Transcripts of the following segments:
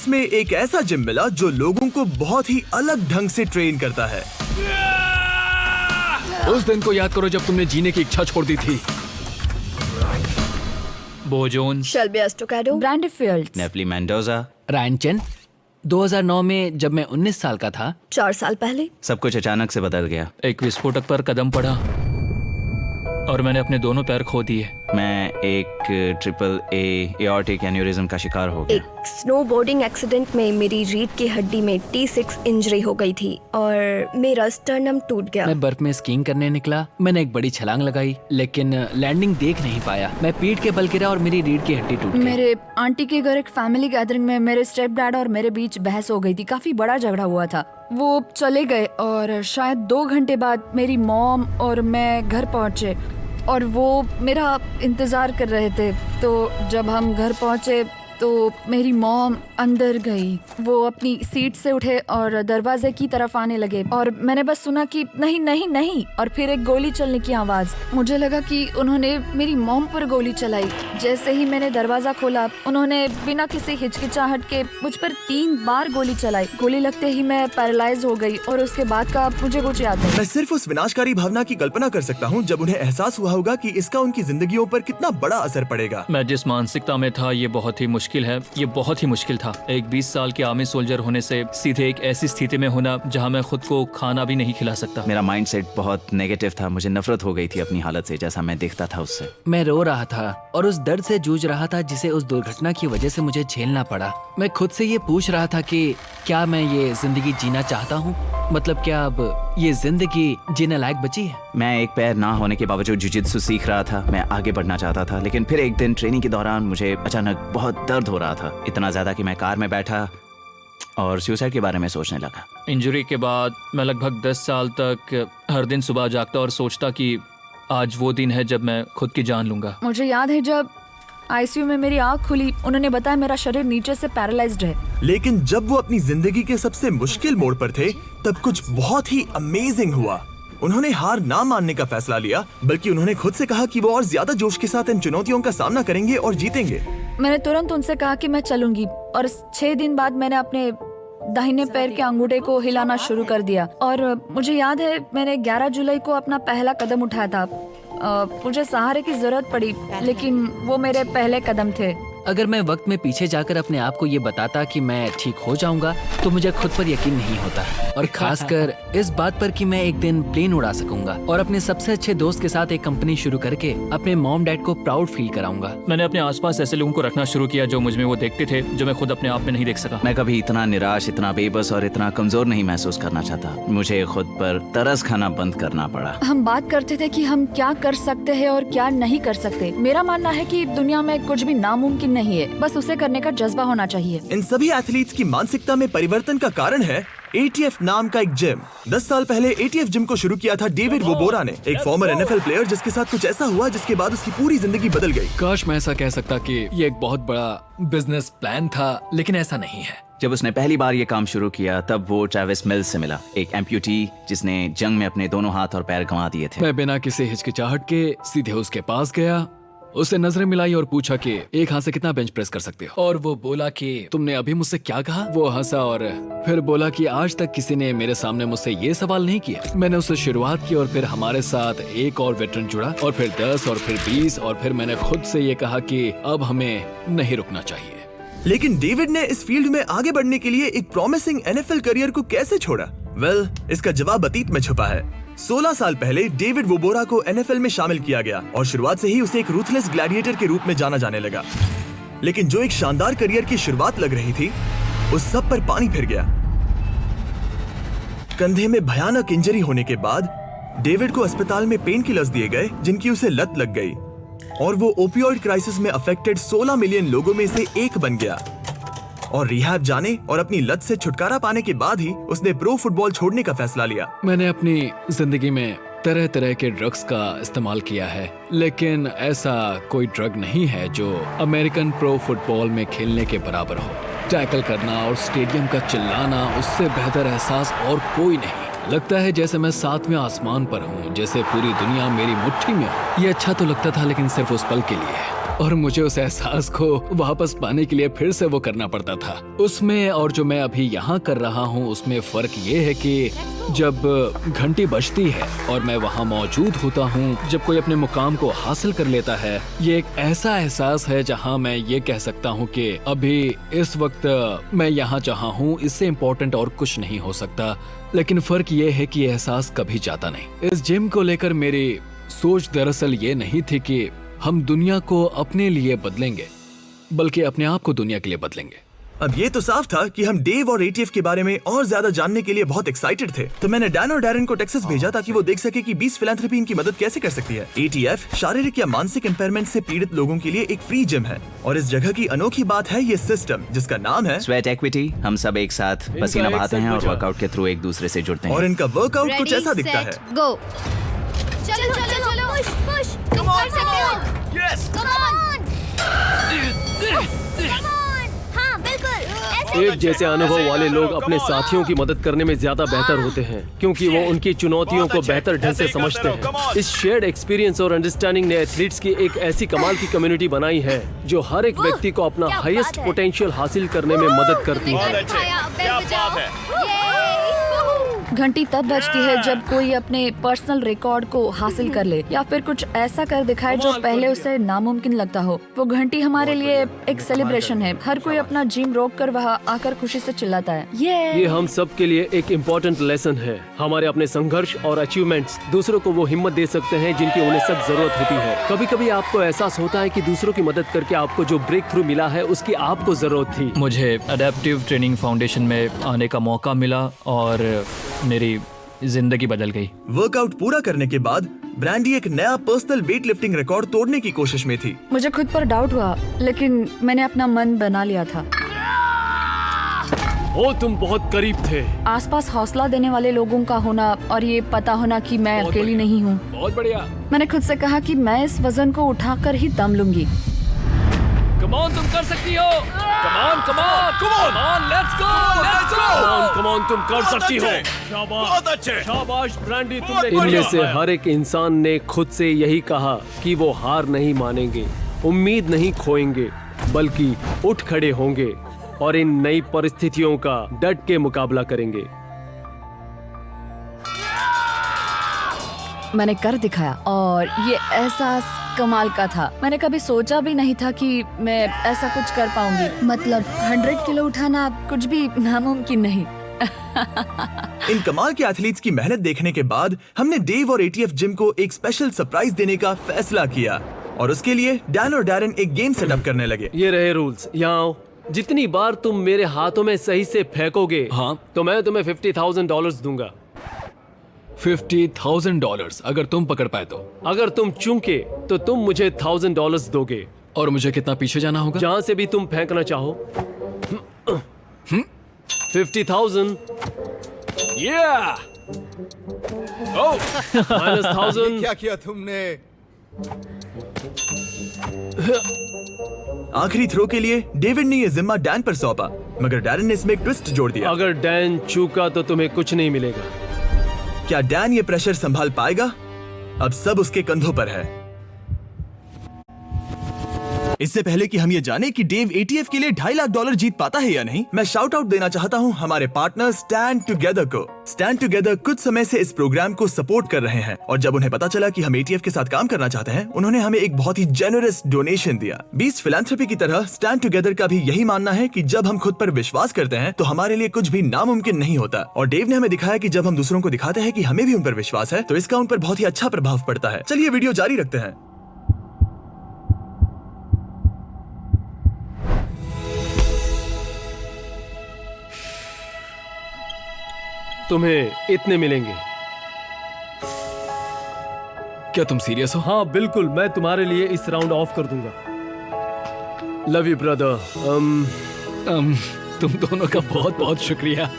में एक ऐसा जिम मिला जो लोगों को बहुत ही अलग ढंग से ट्रेन करता है। उस दिन को याद करो जब तुमने जीने की इच्छा छोड़ दी थी। Bo Jones, Shelby Estocado, Brandi Fields, नेपली मेंडोजा। Ryan Chen. 2009 में जब मैं 19 साल का था, 4 साल पहले। सब कुछ अचानक से बदल गया। एक विस्फोटक पर कदम पड़ा और मैंने अपने दोनों पैर खो दिए। मैं एक ट्रिपल एऑर्टिक एन्यूरिज्म का शिकार हो गया। एक स्नोबोर्डिंग एक्सीडेंट में मेरी रीढ़ की हड्डी में T6 इंजरी हो गई थी और मेरा स्टर्नम टूट गया। मैं बर्फ में स्कीइंग करने निकला। मैंने एक बड़ी छलांग लगाई लेकिन लैंडिंग देख नहीं पाया। मैं पीठ के बल गिरा और मेरी रीढ़ की हड्डी टूट गई। मेरे आंटी के घर एक फैमिली गैदरिंग में मेरे स्टेप डैड और मेरे बीच बहस हो गई थी। काफी बड़ा झगड़ा हुआ था। वो चले गए और शायद 2 घंटे बाद मेरी मॉम और मैं घर पहुंचे और वो मेरा इंतजार कर रहे थे। तो जब हम घर पहुंचे तो मेरी मॉम अंदर गई। वो अपनी सीट से उठे और दरवाजे की तरफ आने लगे और मैंने बस सुना कि नहीं नहीं नहीं, और फिर एक गोली चलने की आवाज। मुझे लगा कि उन्होंने मेरी मॉम पर गोली चलाई। जैसे ही मैंने दरवाजा खोला उन्होंने बिना किसी हिचकिचाहट के मुझ पर 3 बार गोली चलाई। गोली लगते ही मैं पैरालाइज हो गई और उसके बाद का मुझे कुछ याद नहीं। मैं सिर्फ उस विनाशकारी भावना की कल्पना कर सकता हूँ जब उन्हें एहसास हुआ होगा कि इसका उनकी जिंदगियों पर कितना बड़ा असर पड़ेगा। मैं जिस मानसिकता में था ये बहुत ही मुश्किल है। ये बहुत ही मुश्किल था। एक 20 साल के आर्मी सोल्जर होने से सीधे एक ऐसी स्थिति में होना जहाँ मैं खुद को खाना भी नहीं खिला सकता। मेरा माइंडसेट बहुत नेगेटिव था। मुझे नफरत हो गई थी अपनी हालत से, जैसा मैं दिखता था उससे। मैं रो रहा था और उस दर्द से जूझ रहा था जिसे उस दुर्घटना की वजह से मुझे झेलना पड़ा। मैं खुद से ये पूछ रहा था कि क्या मैं ये जिंदगी जीना चाहता हूँ? मतलब क्या अब ये जिंदगी जीने लायक बची है? मैं एक पैर ना होने के बावजूद जुजित्सु सीख रहा था। मैं आगे बढ़ना चाहता था, लेकिन फिर एक दिन ट्रेनिंग के दौरान मुझे अचानक बहुत दर्द हो रहा था। इतना ज्यादा कि मैं कार में बैठा और सुसाइड के बारे में सोचने लगा। इंजरी के बाद मैं लगभग 10 साल तक हर दिन सुबह जागता और सोचता कि आज वो दिन है जब मैं खुद की जान लूंगा। मुझे याद है जब आईसीयू में मेरी आँख खुली, उन्होंने बताया मेरा शरीर नीचे से पैरालाइज्ड है। लेकिन जब वो अपनी जिंदगी के सबसे मुश्किल मोड़ पर थे तब कुछ बहुत ही अमेजिंग हुआ। उन्होंने हार ना मानने का फैसला लिया, बल्कि उन्होंने खुद से कहा कि वो और ज्यादा जोश के साथ इन चुनौतियों का सामना करेंगे और जीतेंगे। मैंने तुरंत उनसे कहा कि मैं चलूंगी और 6 दिन बाद मैंने अपने दाहिने पैर के अंगूठे को हिलाना शुरू कर दिया। और मुझे याद है मैंने 11 जुलाई को अपना पहला कदम उठाया था। मुझे सहारे की जरूरत पड़ी, लेकिन वो मेरे पहले कदम थे। अगर मैं वक्त में पीछे जाकर अपने आप को ये बताता कि मैं ठीक हो जाऊंगा तो मुझे खुद पर यकीन नहीं होता, और खासकर इस बात पर कि मैं एक दिन प्लेन उड़ा सकूंगा और अपने सबसे अच्छे दोस्त के साथ एक कंपनी शुरू करके अपने मॉम डैड को प्राउड फील कराऊंगा। मैंने अपने आसपास ऐसे लोगों को रखना शुरू किया जो मुझ में वो देखते थे जो मैं खुद अपने आप में नहीं देख सका। मैं कभी इतना निराश, इतना बेबस और इतना कमजोर नहीं महसूस करना चाहता। मुझे खुद पर तरस खाना बंद करना पड़ा। हम बात करते थे कि हम क्या कर सकते हैं और क्या नहीं कर सकते। मेरा मानना है कि दुनिया में कुछ भी नामुमकिन नहीं है, बस उसे करने का जज्बा होना चाहिए। इन सभी एथलीट्स की मानसिकता में परिवर्तन का कारण है ATF नाम का एक जिम। 10 साल पहले ATF जिम को शुरू किया था डेविड वोबोरा ने, एक फॉर्मर NFL प्लेयर जिसके साथ कुछ ऐसा हुआ जिसके बाद उसकी पूरी जिंदगी बदल गई। काश मैं ऐसा कह सकता कि ये एक बहुत बड़ा बिजनेस प्लान था, लेकिन ऐसा नहीं है। जब उसने पहली बार ये काम शुरू किया तब वो ट्रेविस मिल्स से मिला, एक एम्प्यूटी जिसने जंग में अपने दोनों हाथ और पैर गंवा दिए थे। मैं बिना किसी हिचकिचाहट के सीधे उसके पास गया, उससे नजरें मिलाई और पूछा कि एक हाथ से कितना बेंच प्रेस कर सकते हो? और वो बोला कि तुमने अभी मुझसे क्या कहा? वो हंसा और फिर बोला कि आज तक किसी ने मेरे सामने मुझसे ये सवाल नहीं किया। मैंने उससे शुरुआत की और फिर हमारे साथ एक और वेटरन जुड़ा और फिर 10 और फिर 20 और फिर मैंने खुद से ये कहा कि अब हमें नहीं रुकना चाहिए। लेकिन डेविड ने इस फील्ड में आगे बढ़ने के लिए एक प्रॉमिसिंग NFL करियर को कैसे छोड़ा? वेल, इसका जवाब अतीत में छुपा है। 16 साल पहले डेविड वोबोरा को NFL में शामिल किया गया और शुरुआत से ही उसे एक रूथलेस ग्लैडिएटर के रूप में जाना जाने लगा। लेकिन जो एक शानदार करियर की शुरुआत लग रही थी, उस सब पर पानी फिर गया। कंधे में भयानक इंजरी होने के बाद डेविड को अस्पताल में पेन किलर्स दिए गए जिनकी उसे लत लग गई और वो ओपियोइड क्राइसिस में अफेक्टेड 16 मिलियन लोगों में से एक बन गया। और रिहैब जाने और अपनी लत से छुटकारा पाने के बाद ही उसने प्रो फुटबॉल छोड़ने का फैसला लिया। मैंने अपनी जिंदगी में तरह तरह के ड्रग्स का इस्तेमाल किया है, लेकिन ऐसा कोई ड्रग नहीं है जो अमेरिकन प्रो फुटबॉल में खेलने के बराबर हो। टैकल करना और स्टेडियम का चिल्लाना, उससे बेहतर एहसास और कोई नहीं। लगता है जैसे मैं 7वें आसमान पर हूँ, जैसे पूरी दुनिया मेरी मुट्ठी में हो। ये अच्छा तो लगता था, लेकिन सिर्फ उस पल के लिए। और मुझे उस एहसास को वापस पाने के लिए फिर से वो करना पड़ता था। उसमें और जो मैं अभी यहाँ कर रहा हूँ उसमें फर्क ये है कि जब घंटी बजती है और मैं वहाँ मौजूद होता हूँ, जब कोई अपने मुकाम को हासिल कर लेता है, ये एक ऐसा एहसास है जहाँ मैं ये कह सकता हूँ कि अभी इस वक्त मैं यहाँ जहाँ हूँ इससे इम्पोर्टेंट और कुछ नहीं हो सकता। लेकिन फर्क ये है कि एहसास कभी जाता नहीं। इस जिम को लेकर मेरी सोच दरअसल ये नहीं थी कि हम दुनिया को अपने लिए बदलेंगे, बल्कि अपने आप को दुनिया के लिए बदलेंगे। अब ये तो साफ था कि हम डेव और एटीएफ के बारे में और ज्यादा जानने के लिए बहुत एक्साइटेड थे, तो मैंने डैन और डैरन को टेक्सास भेजा ताकि वो देख सके कि बीस फिलैंथ्रोपी इनकी मदद कैसे कर सकती है। एटीएफ शारीरिक या मानसिक इम्पेयरमेंट से पीड़ित लोगों के लिए एक फ्री जिम है, और इस जगह की अनोखी बात है ये सिस्टम जिसका नाम है स्वेट एक्विटी। हम सब एक साथ पसीना बहाते हैं और वर्कआउट के थ्रू एक दूसरे से जुड़ते हैं। और इनका वर्कआउट कुछ ऐसा दिखता है। गो। चलो चलो चलो, पुश पुश, तुम कर सकते हो। यस, कम ऑन, हाँ बिल्कुल ऐसे। एक जैसे अनुभव वाले लोग अपने साथियों की मदद करने में ज्यादा बेहतर होते हैं, क्योंकि वो उनकी चुनौतियों को बेहतर ढंग से समझते हैं। इस शेयर्ड एक्सपीरियंस और अंडरस्टैंडिंग ने एथलीट्स की एक ऐसी कमाल की कम्युनिटी बनाई है जो हर एक व्यक्ति को अपना हाईएस्ट पोटेंशियल हासिल करने में मदद करती है। घंटी तब बजती है जब कोई अपने पर्सनल रिकॉर्ड को हासिल कर ले या फिर कुछ ऐसा कर दिखाए जो पहले उसे नामुमकिन लगता हो। वो घंटी हमारे लिए एक सेलिब्रेशन है। हर कोई अपना जिम रोक कर वहाँ आकर खुशी से चिल्लाता है। ये हम सब के लिए एक इम्पोर्टेंट लेसन है। हमारे अपने संघर्ष और अचीवमेंट्स दूसरों को वो हिम्मत दे सकते हैं जिनकी उन्हें सख्त जरूरत होती है। कभी कभी आपको एहसास होता है कि दूसरों की मदद करके आपको जो ब्रेक थ्रू मिला है उसकी आपको जरूरत थी। मुझे अडेप्टिव ट्रेनिंग फाउंडेशन में आने का मौका मिला और मेरी जिंदगी बदल गई। वर्कआउट पूरा करने के बाद ब्रांडी एक नया पर्सनल वेट लिफ्टिंग रिकॉर्ड तोड़ने की कोशिश में थी। मुझे खुद पर डाउट हुआ, लेकिन मैंने अपना मन बना लिया था। ओ, तुम बहुत करीब थे। आसपास हौसला देने वाले लोगों का होना और ये पता होना कि मैं अकेली नहीं हूँ। बहुत बढ़िया। मैंने खुद से कहा कि मैं इस वजन को उठाकर ही दम लूंगी। कम ऑन, तुम कर सकती हो। Come on, come on, come on, let's go, let's go. Come on, तुम कर सकती हो। शाबाश, बहुत अच्छे, शाबाश ब्रांडी, तुमने इनमें से हर एक इंसान ने खुद से यही कहा कि वो हार नहीं मानेंगे, उम्मीद नहीं खोएंगे, बल्कि उठ खड़े होंगे और इन नई परिस्थितियों का डट के मुकाबला करेंगे। मैंने कर दिखाया और ये एहसास कमाल का था। मैंने कभी सोचा भी नहीं था कि मैं ऐसा कुछ कर पाऊंगी। मतलब 100 किलो उठाना कुछ भी नामुमकिन नहीं। इन कमाल के एथलीट्स की मेहनत देखने के बाद हमने डेव और एटीएफ जिम को एक स्पेशल सरप्राइज देने का फैसला किया, और उसके लिए डैन और डैरन एक गेम सेटअप करने लगे। ये रहे रूल्स, यहाँ आओ। जितनी बार तुम मेरे हाथों में सही से फेंकोगे, हाँ, तो मैं तुम्हें $50,000 दूंगा। $50,000 अगर तुम पकड़ पाए तो। अगर तुम चूके तो तुम मुझे $1,000 दोगे। और मुझे कितना पीछे जाना होगा? जहां से भी तुम फेंकना चाहो। 50,000। -1,000। क्या किया तुमने? आखिरी थ्रो के लिए डेविड ने ये जिम्मा डैन पर सौंपा, मगर डैरन ने इसमें एक ट्विस्ट जोड़ दिया। अगर डैन चूका तो तुम्हें कुछ नहीं मिलेगा। क्या डैन ये प्रेशर संभाल पाएगा? अब सब उसके कंधों पर है। इससे पहले कि हम ये जाने कि डेव एटीएफ के लिए $2.5 लाख जीत पाता है या नहीं, मैं शाउट आउट देना चाहता हूँ हमारे पार्टनर स्टैंड टुगेदर को। स्टैंड टुगेदर कुछ समय से इस प्रोग्राम को सपोर्ट कर रहे हैं, और जब उन्हें पता चला कि हम एटीएफ के साथ काम करना चाहते हैं, उन्होंने हमें एक बहुत ही जेनरस डोनेशन दिया। बीस्ट फिलैंथ्रोपी की तरह स्टैंड टुगेदर का भी यही मानना है कि जब हम खुद पर विश्वास करते हैं तो हमारे लिए कुछ भी नामुमकिन नहीं होता, और डेव ने हमें दिखाया कि जब हम दूसरों को दिखाते हैं कि हमें भी उन पर विश्वास है तो इसका उन पर बहुत ही अच्छा प्रभाव पड़ता है। चलिए वीडियो जारी रखते हैं। तुम्हें इतने मिलेंगे। क्या तुम सीरियस हो? हाँ बिल्कुल, मैं तुम्हारे लिए इस राउंड ऑफ कर दूंगा। Love you brother. तुम दोनों का बहुत बहुत शुक्रिया।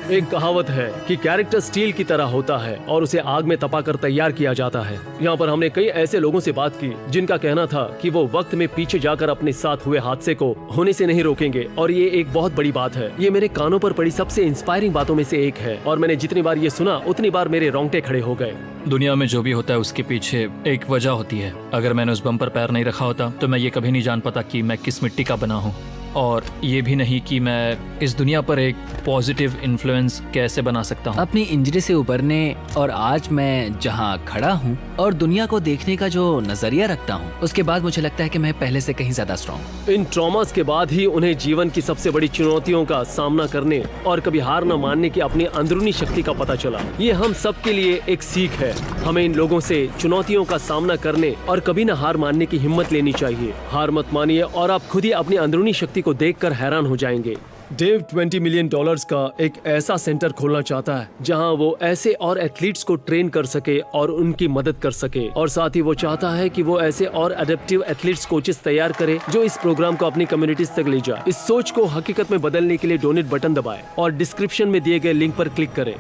एक कहावत है कि कैरेक्टर स्टील की तरह होता है और उसे आग में तपाकर तैयार किया जाता है। यहाँ पर हमने कई ऐसे लोगों से बात की जिनका कहना था कि वो वक्त में पीछे जाकर अपने साथ हुए हादसे को होने से नहीं रोकेंगे, और ये एक बहुत बड़ी बात है। ये मेरे कानों पर पड़ी सबसे इंस्पायरिंग बातों में से एक है, और मैंने जितनी बार ये सुना उतनी बार मेरे रोंगटे खड़े हो गए। दुनिया में जो भी होता है उसके पीछे एक वजह होती है। अगर मैंने उस बम पर पैर नहीं रखा होता तो मैं ये कभी नहीं जान पाता कि मैं किस मिट्टी का बना हूँ, और ये भी नहीं कि मैं इस दुनिया पर एक पॉजिटिव इन्फ्लुएंस कैसे बना सकता हूँ। अपनी इंजरी से उबरने और आज मैं जहाँ खड़ा हूँ और दुनिया को देखने का जो नजरिया रखता हूँ, उसके बाद मुझे लगता है कि मैं पहले से कहीं ज्यादा स्ट्रॉन्ग हूँ। इन ट्रॉमास के बाद ही उन्हें जीवन की सबसे बड़ी चुनौतियों का सामना करने और कभी हार न मानने की अपनी अंदरूनी शक्ति का पता चला। ये हम सब के लिए एक सीख है। हमें इन लोगों से चुनौतियों का सामना करने और कभी न हार मानने की हिम्मत लेनी चाहिए। हार मत मानिए और आप खुद ही अपनी अंदरूनी शक्ति को देखकर हैरान हो जाएंगे। डेव $20 मिलियन का एक ऐसा सेंटर खोलना चाहता है जहां वो ऐसे और एथलीट्स को ट्रेन कर सके और उनकी मदद कर सके, और साथ ही वो चाहता है कि वो ऐसे और एडेप्टिव एथलीट्स कोचेस तैयार करे जो इस प्रोग्राम को अपनी कम्युनिटीज तक ले जाए। इस सोच को हकीकत में बदलने के लिए डोनेट बटन दबाएं और डिस्क्रिप्शन में दिए गए लिंक पर क्लिक करें।